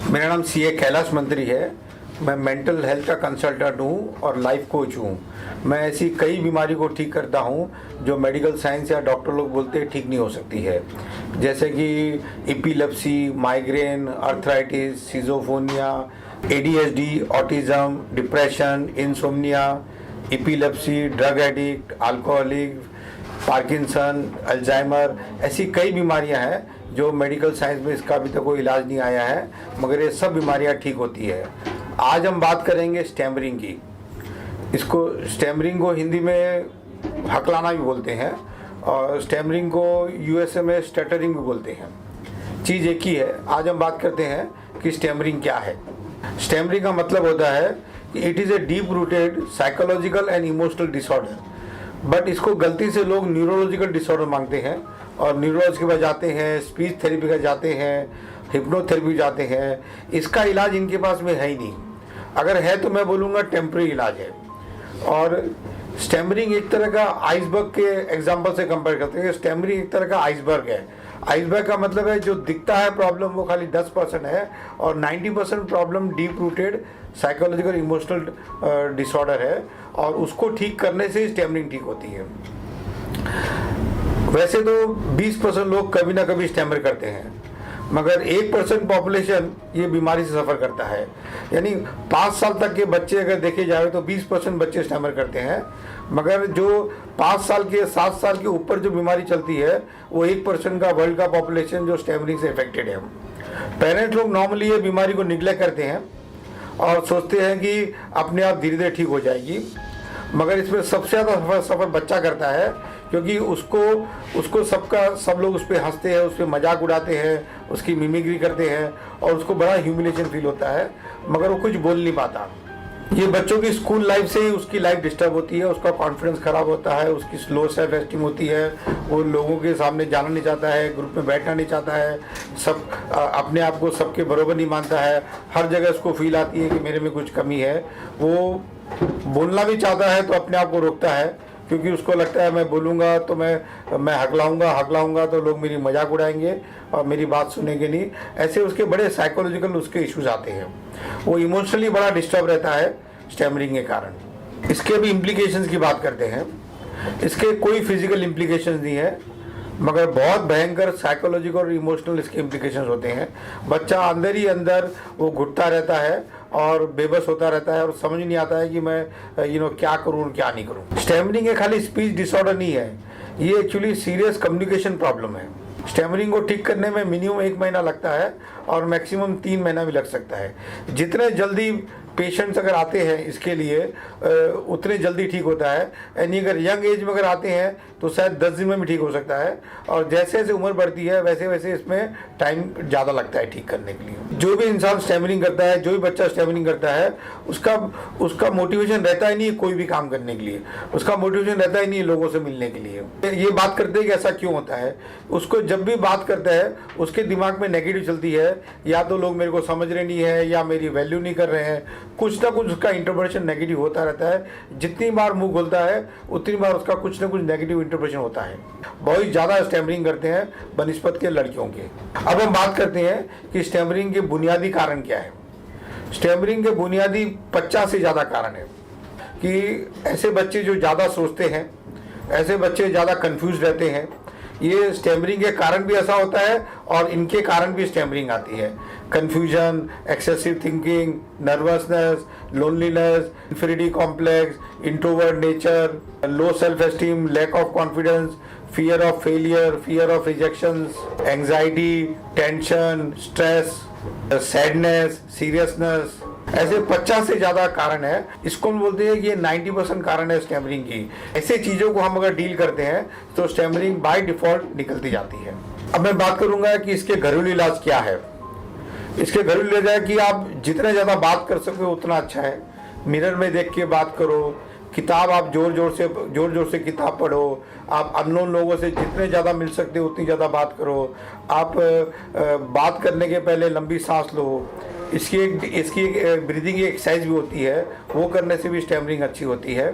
मेरा नाम सीए कैलाश मंत्री है। मैं मेंटल हेल्थ का कंसल्टेंट हूँ और लाइफ कोच हूँ। मैं ऐसी कई बीमारी को ठीक करता हूँ जो मेडिकल साइंस या डॉक्टर लोग बोलते हैं ठीक नहीं हो सकती है, जैसे कि epilepsy, migraine, arthritis, schizophrenia, ADHD, autism, depression, insomnia, epilepsy, drug addict, alcoholic, Parkinson, Alzheimer, ऐसी कई बीमारियां हैं जो मेडिकल साइंस में इसका अभी तक कोई इलाज नहीं आया है, मगर ये सब बीमारियां ठीक होती है। आज हम बात करेंगे स्टैमरिंग की। स्टैमरिंग को हिंदी में हकलाना भी बोलते हैं और स्टैमरिंग को यूएसए में स्टटरिंग भी बोलते हैं। चीज़ एक ही है। आज हम बात करते हैं कि स्टैमरिंग क्या है। स्टैमरिंग का मतलब होता है कि it is a deep rooted psychological and emotional disorder, but इसको गलती से लोग न्यूरोलॉजिकल डिसऑर्डर मांगते हैं और न्यूरोलॉजी के पास जाते हैं, स्पीच थेरेपी का जाते हैं, हिप्नोथेरेपी जाते हैं। इसका इलाज इनके पास में है ही नहीं। अगर है तो मैं बोलूँगा टेम्परेरी इलाज है। और स्टैमरिंग एक तरह का आइसबर्ग के एग्जाम्पल से कंपेयर करते हैं। स्टैमरिंग एक तरह का आइसबर्ग है। आइसबर्ग का मतलब है जो दिखता है प्रॉब्लम वो खाली 10% है और 90% problem deep rooted psychological emotional disorder है और उसको ठीक करने से ही स्टैमरिंग ठीक होती है। वैसे तो 20% लोग कभी ना कभी स्टैमर करते हैं, मगर 1% पॉपुलेशन ये बीमारी से सफ़र करता है। यानी 5 साल तक के बच्चे अगर देखे जाए तो 20% बच्चे स्टैमर करते हैं, मगर जो 5 साल के 7 साल के ऊपर जो बीमारी चलती है वो 1% का वर्ल्ड का पॉपुलेशन जो स्टैमरिंग से अफेक्टेड है। पेरेंट्स लोग नॉर्मली ये बीमारी को निग्लेक्ट करते हैं और सोचते हैं कि अपने आप धीरे धीरे ठीक हो जाएगी, मगर इसमें सबसे ज़्यादा सफ़र बच्चा करता है, क्योंकि उसको सब लोग उस पर हंसते हैं, उस पर मजाक उड़ाते हैं, उसकी मिमिक्री करते हैं और उसको बड़ा ह्यूमिलेशन फील होता है, मगर वो कुछ बोल नहीं पाता। ये बच्चों की स्कूल लाइफ से ही उसकी लाइफ डिस्टर्ब होती है, उसका कॉन्फिडेंस खराब होता है, उसकी स्लो सेल्फ एस्टीम होती है, वो लोगों के सामने जाना नहीं चाहता है, ग्रुप में बैठना नहीं चाहता है, अपने आप को सबके बराबर नहीं मानता है, हर जगह उसको फील आती है कि मेरे में कुछ कमी है। वो बोलना भी चाहता है तो अपने आप को रोकता है, क्योंकि उसको लगता है मैं बोलूँगा तो मैं हकलाऊँगा तो लोग मेरी मजाक उड़ाएंगे और मेरी बात सुनेंगे नहीं। ऐसे उसके बड़े साइकोलॉजिकल उसके इश्यूज आते हैं। वो इमोशनली बड़ा डिस्टर्ब रहता है स्टैमरिंग के कारण। इसके भी इम्प्लीकेशंस की बात करते हैं। इसके कोई फिजिकल इम्प्लीकेशंस नहीं है, मगर बहुत भयंकर साइकोलॉजिकल और इमोशनल इसके इम्प्लीकेशंस होते हैं। बच्चा अंदर ही अंदर वो घुटता रहता है और बेबस होता रहता है और समझ नहीं आता है कि मैं क्या करूँ और क्या नहीं करूँ। स्टैमरिंग एक खाली स्पीच डिसऑर्डर नहीं है, ये एक्चुअली सीरियस कम्युनिकेशन प्रॉब्लम है। स्टैमरिंग को ठीक करने में मिनिमम 1 महीना लगता है और मैक्सिमम 3 महीना भी लग सकता है। जितने जल्दी पेशेंट्स अगर आते हैं इसके लिए उतने जल्दी ठीक होता है। यानी अगर यंग एज में अगर आते हैं तो शायद 10 दिन में भी ठीक हो सकता है, और जैसे जैसे उम्र बढ़ती है वैसे वैसे इसमें टाइम ज़्यादा लगता है ठीक करने के लिए। जो भी इंसान स्टैमरिंग करता है, जो भी बच्चा स्टैमरिंग करता है, उसका मोटिवेशन रहता ही नहीं है कोई भी काम करने के लिए, उसका मोटिवेशन रहता ही नहीं है लोगों से मिलने के लिए। ये बात करते हैं कि ऐसा क्यों होता है। उसको जब भी बात करता है उसके दिमाग में नेगेटिव चलती है, या तो लोग मेरे को समझ रहे नहीं है या मेरी वैल्यू नहीं कर रहे हैं, कुछ ना कुछ उसका इंटरप्रिटेशन नेगेटिव होता रहता है। जितनी बार मुंह खोलता है उतनी बार उसका कुछ ना कुछ नेगेटिव इंटरप्रिटेशन होता है। बहुत ज़्यादा स्टैमरिंग करते हैं बनिस्बत के लड़कियों के। अब हम बात करते हैं कि स्टैमरिंग के बुनियादी कारण क्या है। स्टैमरिंग के बुनियादी 50 से ज़्यादा कारण है। कि ऐसे बच्चे जो ज़्यादा सोचते हैं, ऐसे बच्चे ज़्यादा कंफ्यूज रहते हैं, ये स्टैमरिंग के कारण भी ऐसा होता है और इनके कारण भी स्टैमरिंग आती है। Confusion, excessive thinking, nervousness, loneliness, inferiority complex, introvert nature, low self esteem, lack of confidence, fear of failure, fear of rejections, anxiety, tension, stress, sadness, seriousness, ऐसे 50 से ज़्यादा कारण है। इसको हम बोलते हैं कि ये 90% कारण है स्टैमरिंग की। ऐसे चीज़ों को हम अगर डील करते हैं तो स्टैमरिंग बाय डिफ़ॉल्ट निकलती जाती है। अब मैं बात करूंगा कि इसके घरेलू इलाज क्या है। इसके घरेलू इलाज है कि आप जितने ज़्यादा बात कर सको उतना अच्छा है। मिरर में देख के बात करो, किताब आप जोर जोर से किताब पढ़ो, आप अननोन लोगों से जितने ज़्यादा मिल सकते हो उतनी ज़्यादा बात करो। आप बात करने के पहले लंबी सांस लो। इसकी एक ब्रीदिंग की एक्सरसाइज भी होती है, वो करने से भी स्टैमरिंग अच्छी होती है।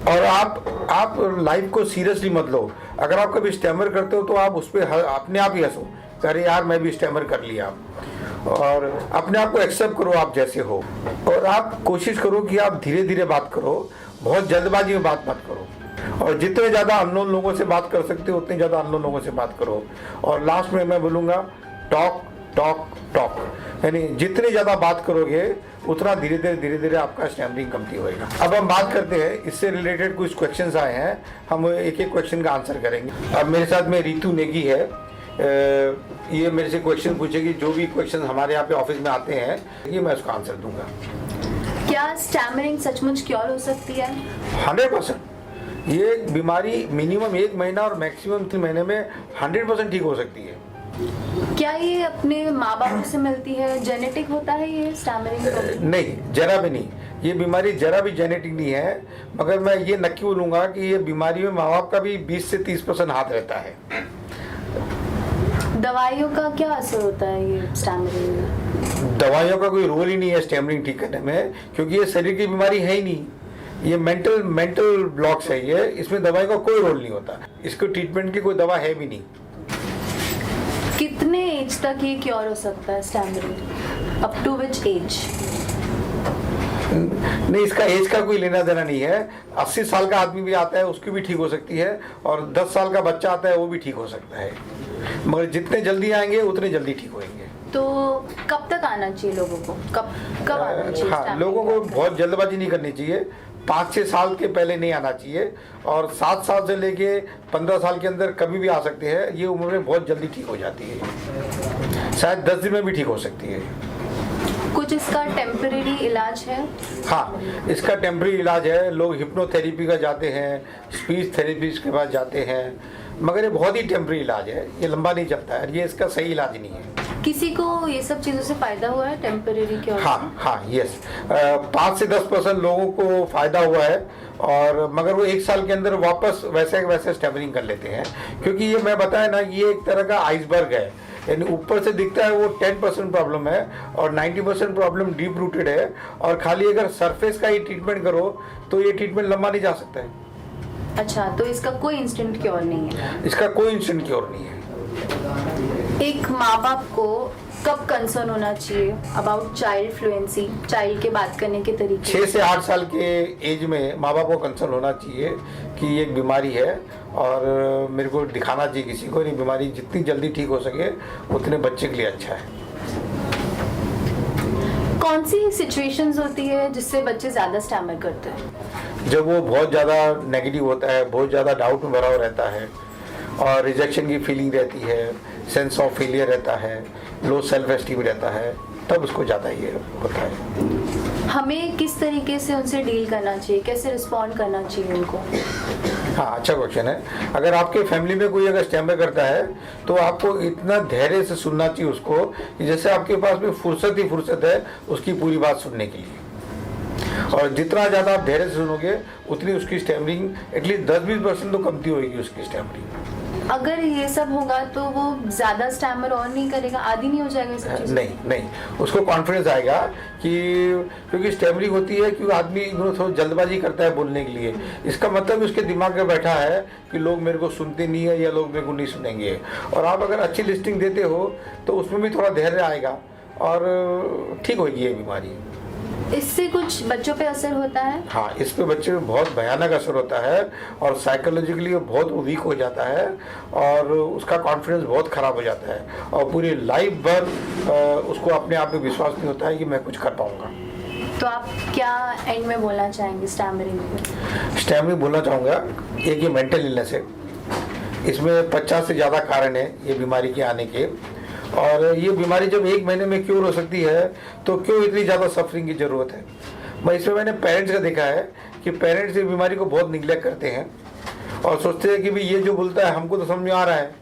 और आप लाइफ को सीरियसली मत लो। अगर आप कभी स्टैमर करते हो तो आप उस पर अपने आप ही हंसो, अरे यार मैं भी स्टैमर कर लिया। और अपने आप को एक्सेप्ट करो आप जैसे हो, और आप कोशिश करो कि आप धीरे धीरे बात करो, बहुत जल्दबाजी में बात मत करो, और जितने ज़्यादा अननोन लोगों से बात कर सकते हो उतने ज़्यादा अननोन लोगों से बात करो। और लास्ट में मैं बोलूँगा टॉक टॉक टॉक, यानी जितनी ज़्यादा बात करोगे उतना धीरे धीरे आपका स्टैमरिंग कमती होएगा। अब हम बात करते हैं, इससे रिलेटेड कुछ क्वेश्चंस आए हैं, हम एक एक क्वेश्चन का आंसर करेंगे। अब मेरे साथ में रितु नेगी है, ये मेरे से क्वेश्चन पूछेगी, जो भी क्वेश्चन हमारे यहाँ पे ऑफिस में आते हैं ये मैं उसका आंसर दूंगा। क्या स्टैमरिंग सचमुच क्योर हो सकती है? 100%। ये बीमारी मिनिमम 1 महीना और मैक्सिमम 3 महीने में 100% ठीक हो सकती है। क्या ये अपने माँ बाप से मिलती है, जेनेटिक होता है ये स्टैमरिंग? नहीं, जरा भी नहीं, ये बीमारी जरा भी जेनेटिक नहीं है, मगर मैं ये नक्की बोलूँगा कि ये बीमारी में माँ बाप का भी 20 से 30% हाथ रहता है। दवाइयों का क्या असर होता है ये स्टैमरिंग में? दवाइयों का कोई रोल ही नहीं है स्टैमरिंग ठीक करने में, क्योंकि ये शरीर की बीमारी है ही नहीं, ये मेंटल ब्लॉक्स है ये, इसमें दवाई का कोई रोल नहीं होता, इसको ट्रीटमेंट की कोई दवा है भी नहीं। कितने एज तक ये क्योर हो सकता है stammering? Up to which age? नहीं, इसका एज का कोई लेना देना नहीं है। 80 साल का आदमी भी आता है उसकी भी ठीक हो सकती है, और 10 साल का बच्चा आता है वो भी ठीक हो सकता है, मगर जितने जल्दी आएंगे उतने जल्दी ठीक होंगे। तो कब तक आना चाहिए लोगों को, कब आना चाहिए? हाँ, लोगों को बहुत जल्दबाजी नहीं करनी चाहिए, 5-6 साल के पहले नहीं आना चाहिए, और 7 साल से लेके 15 साल के अंदर कभी भी आ सकते हैं, ये उम्र में बहुत जल्दी ठीक हो जाती है, शायद 10 दिन में भी ठीक हो सकती है। कुछ इसका टेम्परेरी इलाज है? हाँ, इसका टेम्परेरी इलाज है, लोग हिप्नोथेरेपी का जाते हैं, स्पीच थेरेपिस्ट के पास जाते हैं, मगर ये बहुत ही टेम्परेरी इलाज है, ये लंबा नहीं चलता है, ये इसका सही इलाज नहीं है। किसी को ये सब चीज़ों से फायदा हुआ है टेम्परेरी क्योर? हाँ, यस, 5 से 10% लोगों को फायदा हुआ है, और मगर वो 1 साल के अंदर वापस वैसे स्टैमरिंग कर लेते हैं, क्योंकि ये मैं बताया ना, ये एक तरह का आइसबर्ग है, यानी ऊपर से दिखता है वो 10% प्रॉब्लम है, और 90% प्रॉब्लम डीप रूटेड है, और खाली अगर सरफेस का ही ट्रीटमेंट करो तो ये ट्रीटमेंट लंबा नहीं जा सकता है। अच्छा, तो इसका कोई इंस्टेंट क्योर नहीं है? इसका कोई इंस्टेंट क्योर नहीं है। एक माँ बाप को कब कंसर्न होना चाहिए अबाउट चाइल्ड फ्लुएंसी, चाइल्ड के बात करने के तरीके? 6 से 8 साल के एज में माँ बाप को कंसर्न होना चाहिए कि ये एक बीमारी है, और मेरे को दिखाना चाहिए किसी को, ये बीमारी जितनी जल्दी ठीक हो सके उतने बच्चे के लिए अच्छा है। कौन सी सिचुएशंस होती है जिससे बच्चे ज़्यादा स्टैमर करते हैं? जब वो बहुत ज़्यादा नेगेटिव होता है, बहुत ज़्यादा डाउट में भरा हुआ रहता है, और रिजेक्शन की फीलिंग रहती है, सेंस ऑफ फेलियर रहता है, लो सेल्फ एस्टीम रहता है, तब उसको ज़्यादा ये होता है। हमें किस तरीके से उनसे डील करना चाहिए, कैसे रिस्पॉन्ड करना चाहिए उनको? हाँ, अच्छा क्वेश्चन है। अगर आपके फैमिली में कोई अगर स्टैमर करता है तो आपको इतना धैर्य से सुनना चाहिए उसको, कि जैसे आपके पास में फुर्सत ही फुर्सत है उसकी पूरी बात सुनने के लिए, और जितना ज़्यादा आप धैर्य से सुनोगे उतनी उसकी स्टैमरिंग एटलीस्ट 10-20% तो कमती होगी उसकी स्टैमरिंग। अगर ये सब होगा तो वो ज़्यादा स्टैमर और नहीं करेगा, आदी नहीं हो जाएगा सब चीज़? नहीं, उसको कॉन्फिडेंस आएगा कि, क्योंकि स्टैमरिंग होती है क्योंकि आदमी थोड़ा जल्दबाजी करता है बोलने के लिए, इसका मतलब उसके दिमाग में बैठा है कि लोग मेरे को सुनते नहीं है या लोग मेरे को नहीं सुनेंगे, और आप अगर अच्छी लिस्टिंग देते हो तो उसमें भी थोड़ा धैर्य आएगा और ठीक होगी ये बीमारी। इससे कुछ बच्चों पे असर होता है? हाँ, इस पे बच्चे पे बहुत भयानक असर होता है, और साइकोलॉजिकली बहुत वीक हो जाता है, और उसका कॉन्फिडेंस बहुत खराब हो जाता है, और पूरी लाइफ भर उसको अपने आप पे विश्वास नहीं होता है कि मैं कुछ कर पाऊंगा। तो आप क्या एंड में बोलना चाहेंगे स्टैमरिंग पे? स्टैमरिंग बोलना चाहूँगा, एक ये मेंटल इलनेस है, इसमें 50 से ज़्यादा कारण है ये बीमारी के आने के, और ये बीमारी जब 1 महीने में क्योर हो सकती है तो क्यों इतनी ज़्यादा सफरिंग की ज़रूरत है। मैं इसमें मैंने पेरेंट्स का देखा है कि पेरेंट्स ये बीमारी को बहुत निग्लेक्ट करते हैं, और सोचते हैं कि भाई ये जो बोलता है हमको तो समझ में आ रहा है,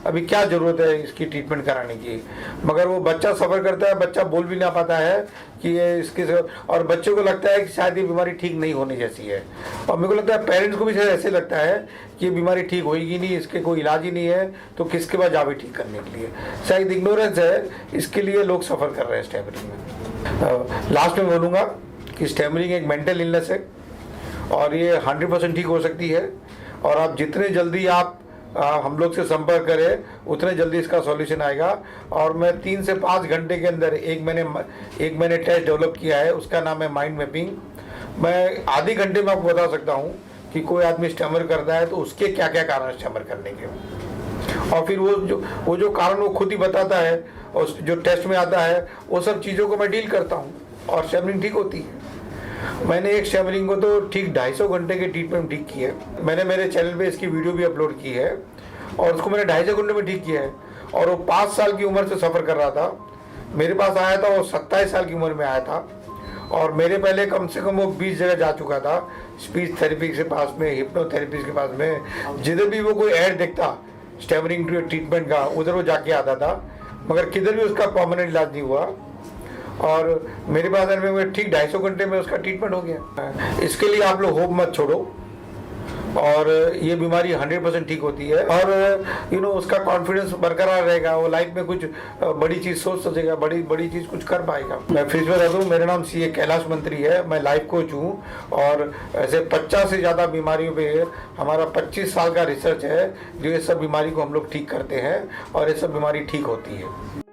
अभी क्या ज़रूरत है इसकी ट्रीटमेंट कराने की, मगर वो बच्चा सफ़र करता है, बच्चा बोल भी ना पाता है कि ये इसके, और बच्चों को लगता है कि शायद ये बीमारी ठीक नहीं होने जैसी है, और मेरे को लगता है पेरेंट्स को भी शायद ऐसे लगता है कि ये बीमारी ठीक होएगी नहीं, इसके कोई इलाज ही नहीं है, तो किसके पास जावे ठीक करने के लिए। शायद इग्नोरेंस है, इसके लिए लोग सफ़र कर रहे हैं स्टैमरिंग में। लास्ट में बोलूँगा कि स्टैमरिंग एक मेंटल इलनेस है, और ये 100% ठीक हो सकती है, और आप जितने जल्दी आप हम लोग से संपर्क करें, उतने जल्दी इसका सॉल्यूशन आएगा। और मैं 3 से 5 घंटे के अंदर एक मैंने टेस्ट डेवलप किया है, उसका नाम है माइंड मैपिंग। मैं आधे घंटे में आपको बता सकता हूँ कि कोई आदमी स्टैमर करता है तो उसके क्या क्या कारण स्टैमर करने के, और फिर वो जो कारण वो खुद ही बताता है और जो टेस्ट में आता है वो सब चीज़ों को मैं डील करता हूँ और स्टैमरिंग ठीक होती है। मैंने एक स्टैमरिंग को तो ठीक 250 घंटे के ट्रीटमेंट ठीक की है। मैंने मेरे चैनल पे इसकी वीडियो भी अपलोड की है और उसको मैंने 250 घंटे में ठीक किया है। और वो 5 साल की उम्र से सफ़र कर रहा था, मेरे पास आया था, वो 27 साल की उम्र में आया था और मेरे पहले कम से कम वो 20 जगह जा चुका था, स्पीच थेरेपी के पास में, हिप्नोथेरेपी के पास में, जिधर भी वो कोई ऐड देखता स्टैमरिंग ट्रीटमेंट का उधर वो जाके आता था, मगर किधर भी उसका परमानेंट इलाज नहीं हुआ। और मेरे पास आने में ठीक 250 घंटे में उसका ट्रीटमेंट हो गया। इसके लिए आप लोग होप मत छोड़ो और ये बीमारी 100% ठीक होती है और उसका कॉन्फिडेंस बरकरार रहेगा, वो लाइफ में कुछ बड़ी चीज़ सोच सकेगा, बड़ी चीज़ कुछ कर पाएगा। मैं फिर से बता दूँ, मेरा नाम CA कैलाश मंत्री है, मैं लाइफ कोच हूँ और ऐसे 50 से ज़्यादा बीमारियों पे हमारा 25 साल का रिसर्च है, जो ये सब बीमारी को हम लोग ठीक करते हैं और ये सब बीमारी ठीक होती है।